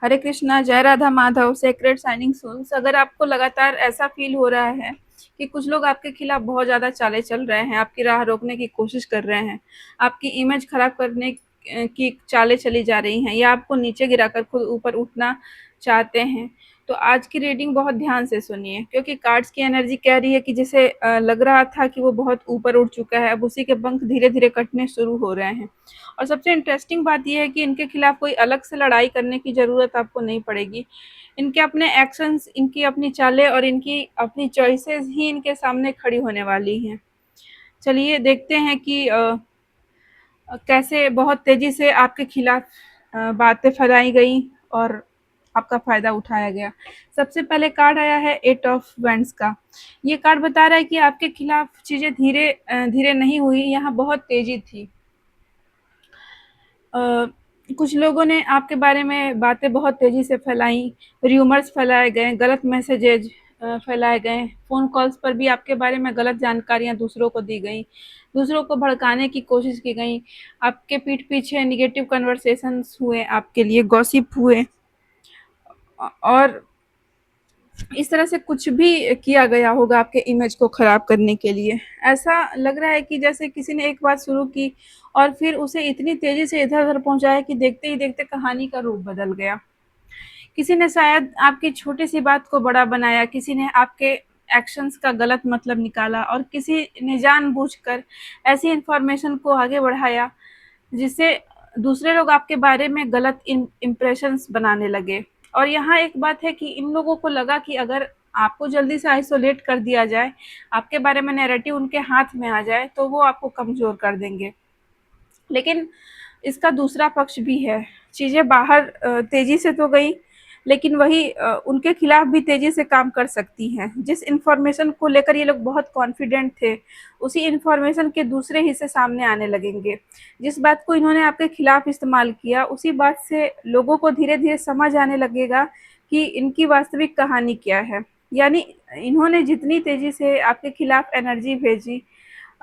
हरे कृष्णा, जय Radha Madhav, sacred shining souls. अगर आपको लगातार ऐसा फील हो रहा है कि कुछ लोग आपके खिलाफ बहुत ज़्यादा चालें चल रहे हैं, आपकी राह रोकने की कोशिश कर रहे हैं, आपकी इमेज खराब करने की चालें चली जा रही हैं या आपको नीचे गिराकर खुद ऊपर उठना चाहते हैं, तो आज की रीडिंग बहुत ध्यान से सुनिए, क्योंकि कार्ड्स की एनर्जी कह रही है कि जैसे लग रहा था कि वो बहुत ऊपर उठ चुका है, अब उसी के पंख धीरे-धीरे कटने शुरू हो रहे हैं। और सबसे इंटरेस्टिंग बात ये है कि इनके खिलाफ कोई अलग से लड़ाई करने की ज़रूरत आपको नहीं पड़ेगी। इनके अपने एक्शंस, इनकी अपनी चालें और इनकी अपनी चॉइसेस ही इनके सामने खड़ी होने वाली हैं। चलिए देखते हैं कि कैसे बहुत तेज़ी से आपके खिलाफ बातें फैलाई गई और आपका फ़ायदा उठाया गया। सबसे पहले कार्ड आया है एट ऑफ वैंड्स का। ये कार्ड बता रहा है कि आपके खिलाफ चीज़ें धीरे नहीं हुई, यहाँ बहुत तेज़ी थी। अ, कुछ लोगों ने आपके बारे में बातें बहुत तेज़ी से फैलाई, र्यूमर्स फैलाए गए, गलत मैसेजेज फैलाए गए, फ़ोन कॉल्स पर भी आपके बारे में गलत जानकारियाँ दूसरों को दी गईं, दूसरों को भड़काने की कोशिश की गई, आपके पीठ पीछे नेगेटिव कन्वर्सेशंस हुए, आपके लिए गॉसिप हुए और इस तरह से कुछ भी किया गया होगा आपके इमेज को खराब करने के लिए। ऐसा लग रहा है कि जैसे किसी ने एक बात शुरू की और फिर उसे इतनी तेज़ी से इधर-उधर पहुँचाया कि देखते ही देखते कहानी का रूप बदल गया। किसी ने शायद आपकी छोटी-सी बात को बड़ा बनाया, किसी ने आपके एक्शंस का गलत मतलब निकाला और किसी ने जानबूझकर ऐसी इन्फॉर्मेशन को आगे बढ़ाया, जिससे दूसरे लोग आपके बारे में गलत इम्प्रेशंस बनाने लगे। और यहाँ एक बात है कि इन लोगों को लगा कि अगर आपको जल्दी से आइसोलेट कर दिया जाए, आपके बारे में नैरेटिव उनके हाथ में आ जाए, तो वो आपको कमज़ोर कर देंगे। लेकिन इसका दूसरा पक्ष भी है। चीज़ें बाहर तेज़ी से तो गई, लेकिन वही उनके खिलाफ भी तेज़ी से काम कर सकती हैं। जिस इन्फॉर्मेशन को लेकर ये लोग बहुत कॉन्फिडेंट थे, उसी इन्फॉर्मेशन के दूसरे हिस्से सामने आने लगेंगे। जिस बात को इन्होंने आपके खिलाफ इस्तेमाल किया, उसी बात से लोगों को धीरे-धीरे समझ आने लगेगा कि इनकी वास्तविक कहानी क्या है। यानी इन्होंने जितनी तेज़ी से आपके खिलाफ एनर्जी भेजी,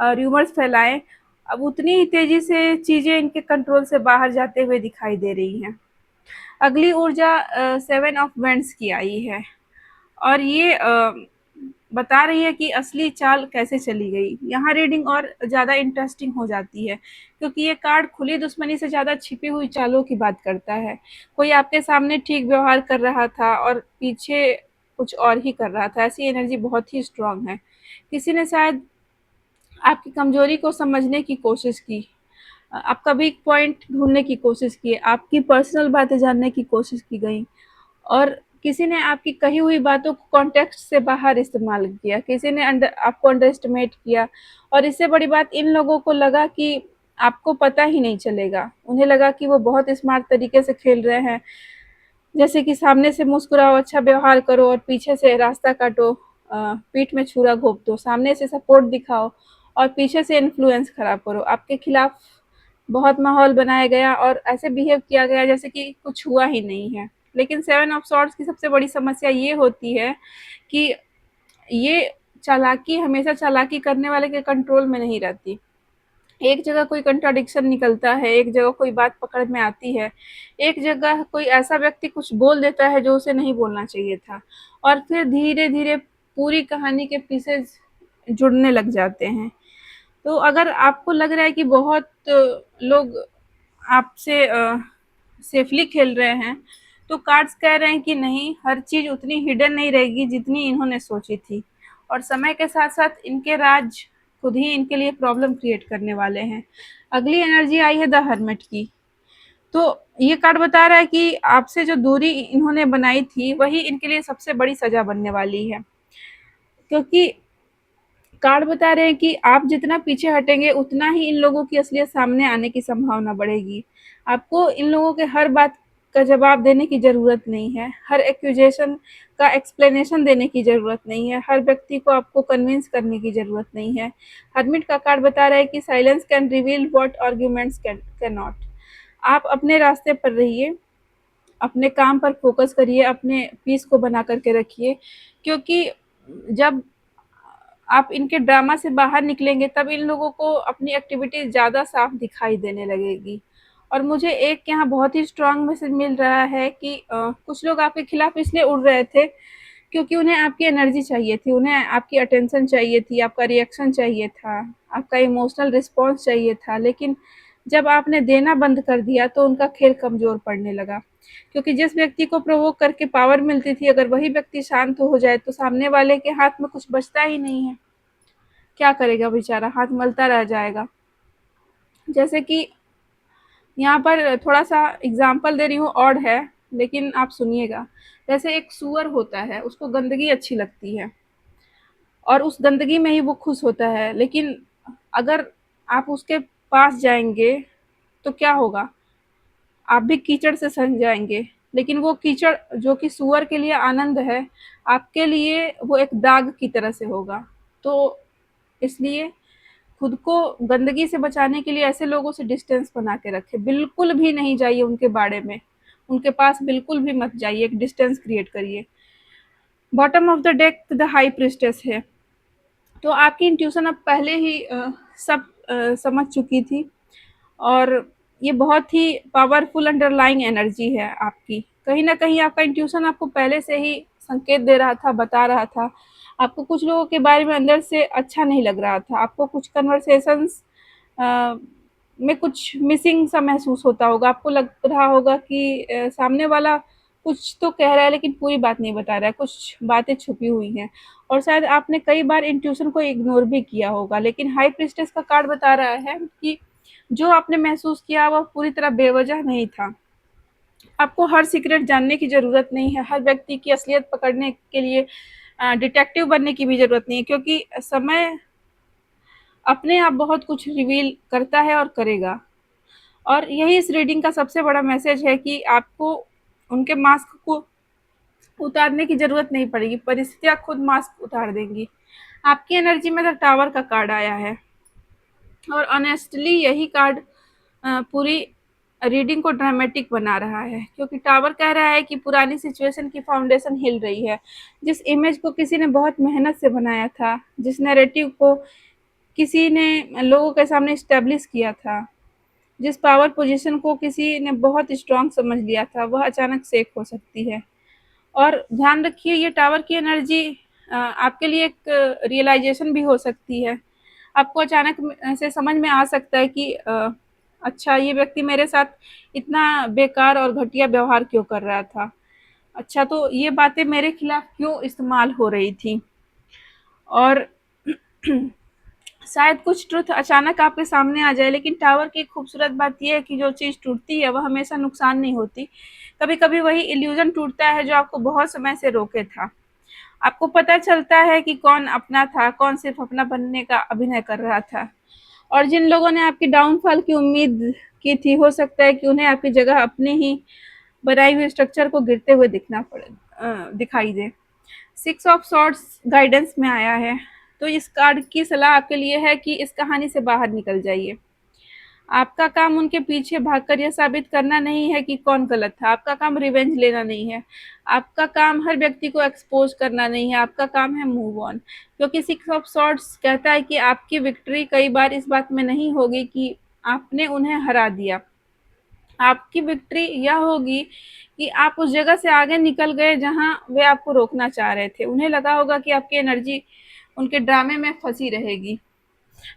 र्यूमर्स फैलाए, अब उतनी ही तेज़ी से चीज़ें इनके कंट्रोल से बाहर जाते हुए दिखाई दे रही हैं। अगली ऊर्जा 7 ऑफ वांड्स की आई है और ये बता रही है कि असली चाल कैसे चली गई। यहाँ रीडिंग और ज़्यादा इंटरेस्टिंग हो जाती है, क्योंकि ये कार्ड खुली दुश्मनी से ज़्यादा छिपी हुई चालों की बात करता है। कोई आपके सामने ठीक व्यवहार कर रहा था और पीछे कुछ और ही कर रहा था। ऐसी एनर्जी बहुत ही स्ट्रॉन्ग है। किसी ने शायद आपकी कमज़ोरी को समझने की कोशिश की, आपका वीक पॉइंट ढूँढने की कोशिश की, आपकी पर्सनल बातें जानने की कोशिश की गई और किसी ने आपकी कही हुई बातों को कॉन्टेक्स्ट से बाहर इस्तेमाल किया, किसी ने आपको अंडर एस्टिमेट किया और इससे बड़ी बात इन लोगों को लगा कि आपको पता ही नहीं चलेगा। उन्हें लगा कि वो बहुत स्मार्ट तरीके से खेल रहे हैं, जैसे कि सामने से मुस्कुराओ, अच्छा व्यवहार करो और पीछे से रास्ता काटो, पीठ में छुरा घोंप दो, सामने से सपोर्ट दिखाओ और पीछे से इन्फ्लुएंस खराब करो। आपके खिलाफ बहुत माहौल बनाया गया और ऐसे बिहेव किया गया जैसे कि कुछ हुआ ही नहीं है। लेकिन 7 ऑफ सॉर्ड्स की सबसे बड़ी समस्या ये होती है कि ये चालाकी हमेशा चालाकी करने वाले के कंट्रोल में नहीं रहती। एक जगह कोई कंट्राडिक्शन निकलता है, एक जगह कोई बात पकड़ में आती है, एक जगह कोई ऐसा व्यक्ति कुछ बोल देता है जो उसे नहीं बोलना चाहिए था और फिर धीरे-धीरे पूरी कहानी के पीसेज़ जुड़ने लग जाते हैं। तो अगर आपको लग रहा है कि बहुत लोग आपसे सेफली खेल रहे हैं, तो कार्ड्स कह रहे हैं कि नहीं, हर चीज़ उतनी हिडन नहीं रहेगी जितनी इन्होंने सोची थी और समय के साथ-साथ इनके राज खुद ही इनके लिए प्रॉब्लम क्रिएट करने वाले हैं। अगली एनर्जी आई है द हर्मिट की। तो ये कार्ड बता रहा है कि आपसे जो दूरी इन्होंने बनाई थी, वही इनके लिए सबसे बड़ी सज़ा बनने वाली है। क्योंकि कार्ड बता रहे हैं कि आप जितना पीछे हटेंगे उतना ही इन लोगों की असलियत सामने आने की संभावना बढ़ेगी। आपको इन लोगों के हर बात का जवाब देने की ज़रूरत नहीं है, हर एक्यूजेशन का एक्सप्लेनेशन देने की ज़रूरत नहीं है, हर व्यक्ति को आपको कन्विंस करने की ज़रूरत नहीं है। हर्मिट का कार्ड बता रहा है कि silence can reveal what arguments can not. आप अपने रास्ते पर रहिए, अपने काम पर फ़ोकस करिए, अपने पीस को बना कर के रखिए, क्योंकि जब आप इनके ड्रामा से बाहर निकलेंगे तब इन लोगों को अपनी एक्टिविटी ज़्यादा साफ दिखाई देने लगेगी और मुझे एक यहाँ बहुत ही स्ट्रांग मैसेज मिल रहा है कि कुछ लोग आपके खिलाफ इसलिए उड़ रहे थे क्योंकि उन्हें आपकी एनर्जी चाहिए थी, उन्हें आपकी अटेंशन चाहिए थी, आपका रिएक्शन चाहिए था, आपका इमोशनल रिस्पॉन्स चाहिए था। लेकिन जब आपने देना बंद कर दिया तो उनका खेल कमज़ोर पड़ने लगा। क्योंकि जिस व्यक्ति को प्रोवोक करके पावर मिलती थी, अगर वही व्यक्ति शांत हो जाए तो सामने वाले के हाथ में कुछ बचता ही नहीं है। क्या करेगा बेचारा, हाथ मलता रह जाएगा। जैसे कि यहाँ पर थोड़ा-सा एग्ज़ाम्पल दे रही हूँ, ऑड है, लेकिन आप सुनिएगा। जैसे एक सूअर होता है, उसको गंदगी अच्छी लगती है और उस गंदगी में ही वो खुश होता है, लेकिन अगर आप उसके पास जाएँगे, तो क्या होगा? आप भी कीचड़ से सन जाएँगे, लेकिन वो कीचड़ जो कि सूअर के लिए आनंद है, आपके लिए वो एक दाग की तरह से होगा। तो इसलिए खुद को गंदगी से बचाने के लिए ऐसे लोगों से डिस्टेंस बना के रखें। बिल्कुल भी नहीं जाइए उनके बाड़े में, उनके पास बिल्कुल भी मत जाइए, एक डिस्टेंस क्रिएट करिए। Bottom of the deck the high priestess है। तो आपकी इंट्यूशन अब पहले ही सब समझ चुकी थी और ये बहुत ही पावरफुल अंडरलाइंग एनर्जी है आपकी। कहीं न कहीं आपका इंट्यूशन आपको पहले से ही संकेत दे रहा था, बता रहा था। आपको कुछ लोगों के बारे में अंदर से अच्छा नहीं लग रहा था। आपको कुछ कन्वर्सेशंस अ, में कुछ मिसिंग सा महसूस होता होगा। आपको लग रहा होगा कि सामने वाला कुछ तो कह रहा है लेकिन पूरी बात नहीं बता रहा है, कुछ बातें छुपी हुई हैं और शायद आपने कई बार इंट्यूशन को इग्नोर भी किया होगा। लेकिन हाई प्रीस्टेस का कार्ड बता रहा है कि जो आपने महसूस किया वह पूरी तरह बेवजह नहीं था। आपको हर सीक्रेट जानने की ज़रूरत नहीं है, हर व्यक्ति की असलियत पकड़ने के लिए डिटेक्टिव बनने की भी ज़रूरत नहीं है, क्योंकि समय अपने आप बहुत कुछ रिवील करता है और करेगा। और यही इस रीडिंग का सबसे बड़ा मैसेज है कि आपको उनके मास्क को उतारने की ज़रूरत नहीं पड़ेगी, परिस्थितियाँ खुद मास्क उतार देंगी। आपकी एनर्जी में द टावर का कार्ड आया है और ऑनेस्टली यही कार्ड पूरी रीडिंग को ड्रामेटिक बना रहा है, क्योंकि टावर कह रहा है कि पुरानी सिचुएशन की फाउंडेशन हिल रही है। जिस इमेज को किसी ने बहुत मेहनत से बनाया था, जिस नैरेटिव को किसी ने लोगों के सामने स्टैब्लिश किया था, जिस पावर पोजीशन को किसी ने बहुत स्ट्रांग समझ लिया था, वह अचानक शेक हो सकती है। और ध्यान रखिए, ये टावर की एनर्जी आपके लिए एक रियलाइजेशन भी हो सकती है। आपको अचानक से समझ में आ सकता है कि अच्छा, ये व्यक्ति मेरे साथ इतना बेकार और घटिया व्यवहार क्यों कर रहा था। अच्छा, तो ये बातें मेरे खिलाफ क्यों इस्तेमाल हो रही थी। और शायद कुछ ट्रुथ अचानक आपके सामने आ जाए, लेकिन टावर की एक खूबसूरत बात ये है कि जो चीज़ टूटती है वह हमेशा नुकसान नहीं होती। कभी-कभी वही इल्यूज़न टूटता है जो आपको बहुत समय से रोके था। आपको पता चलता है कि कौन अपना था, कौन सिर्फ़ अपना बनने का अभिनय कर रहा था। और जिन लोगों ने आपकी डाउनफॉल की उम्मीद की थी, हो सकता है कि उन्हें आपकी जगह अपने ही बनाई हुई स्ट्रक्चर को गिरते हुए दिखाई दे। सिक्स ऑफ सॉर्ड्स गाइडेंस में आया है, तो इस कार्ड की सलाह आपके लिए है कि इस कहानी से बाहर निकल जाइए। आपका काम उनके पीछे भागकर यह साबित करना नहीं है कि कौन गलत था। आपका काम रिवेंज लेना नहीं है। आपका काम हर व्यक्ति को एक्सपोज करना नहीं है। आपका काम है मूव ऑन। क्योंकि सिक्स ऑफ सॉर्ड्स कहता है कि आपकी विक्ट्री कई बार इस बात में नहीं होगी कि आपने उन्हें हरा दिया। आपकी विक्ट्री यह होगी कि आप उस जगह से आगे निकल गए जहाँ वे आपको रोकना चाह रहे थे। उन्हें लगा होगा कि आपकी एनर्जी उनके ड्रामे में फंसी रहेगी,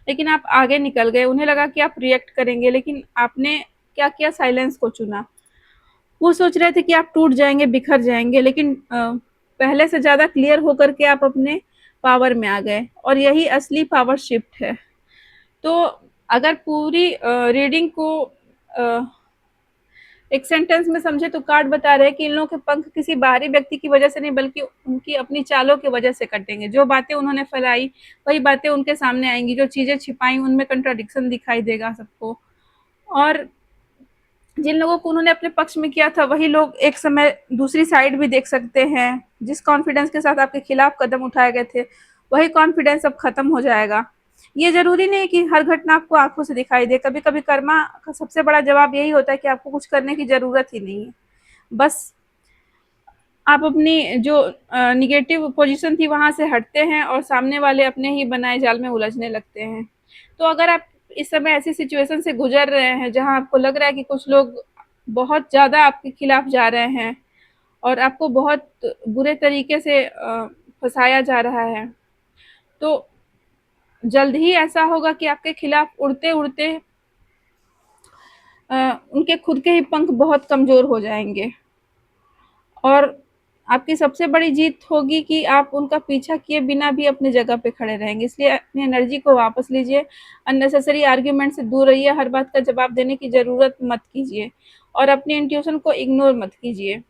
लेकिन आप आगे निकल गए। उन्हें लगा कि आप रिएक्ट करेंगे, लेकिन आपने क्या किया, साइलेंस को चुना। वो सोच रहे थे कि आप टूट जाएँगे, बिखर जाएँगे, लेकिन पहले से ज़्यादा क्लियर होकर के आप अपने पावर में आ गए और यही असली पावर शिफ्ट है। तो अगर पूरी रीडिंग को अ, एक सेंटेंस में समझे तो कार्ड बता रहे हैं कि इन लोगों के पंख किसी बाहरी व्यक्ति की वजह से नहीं, बल्कि उनकी अपनी चालों की वजह से कटेंगे। जो बातें उन्होंने फैलाई वही बातें उनके सामने आएंगी, जो चीज़ें छिपाई उनमें कंट्राडिक्शन दिखाई देगा सबको। और जिन लोगों को उन्होंने अपने पक्ष में किया था वही लोग एक समय दूसरी साइड भी देख सकते हैं। जिस कॉन्फिडेंस के साथ आपके खिलाफ कदम उठाए गए थे वही कॉन्फिडेंस अब खत्म हो जाएगा। ये ज़रूरी नहीं कि हर घटना आपको आँखों से दिखाई दे। कभी-कभी कर्मा का सबसे बड़ा जवाब यही होता है कि आपको कुछ करने की ज़रूरत ही नहीं है। बस आप अपनी जो नेगेटिव पोज़ीशन थी वहाँ से हटते हैं और सामने वाले अपने ही बनाए जाल में उलझने लगते हैं। तो अगर आप इस समय ऐसी सिचुएशन से गुजर रहे हैं जहाँ आपको लग रहा है कि कुछ लोग बहुत ज़्यादा आपके खिलाफ जा रहे हैं और आपको बहुत बुरे तरीके से फँसाया जा रहा है। तो जल्द ही ऐसा होगा कि आपके खिलाफ उड़ते-उड़ते उनके खुद के ही पंख बहुत कमज़ोर हो जाएँगे और आपकी सबसे बड़ी जीत होगी कि आप उनका पीछा किए बिना भी अपनी जगह पे खड़े रहेंगे। इसलिए अपनी एनर्जी को वापस लीजिए, अननेसेसरी आर्ग्यूमेंट से दूर रहिए, हर बात का जवाब देने की ज़रूरत मत कीजिए और अपनी इंट्यूशन को इग्नोर मत कीजिए।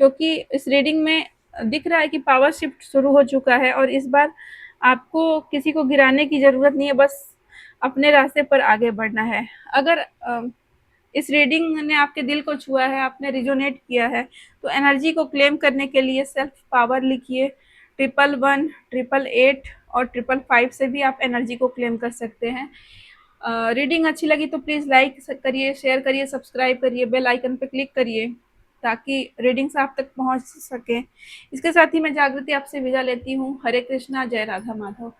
क्योंकि इस रीडिंग में दिख रहा है कि पावर शिफ्ट शुरू हो चुका है और इस बार आपको किसी को गिराने की ज़रूरत नहीं है, बस अपने रास्ते पर आगे बढ़ना है। अगर इस रीडिंग ने आपके दिल को छुआ है, आपने रिजोनेट किया है, तो एनर्जी को क्लेम करने के लिए सेल्फ पावर लिखिए 111, 888 और 555 से भी आप एनर्जी को क्लेम कर सकते हैं। रीडिंग अच्छी लगी तो प्लीज़ लाइक करिए, शेयर करिए, सब्सक्राइब करिए, बेल आइकन पे क्लिक करिए ताकि रीडिंग्स आप तक पहुंच सकें। इसके साथ ही मैं जागृति आपसे विदा लेती हूँ। हरे कृष्णा, जय राधा माधव।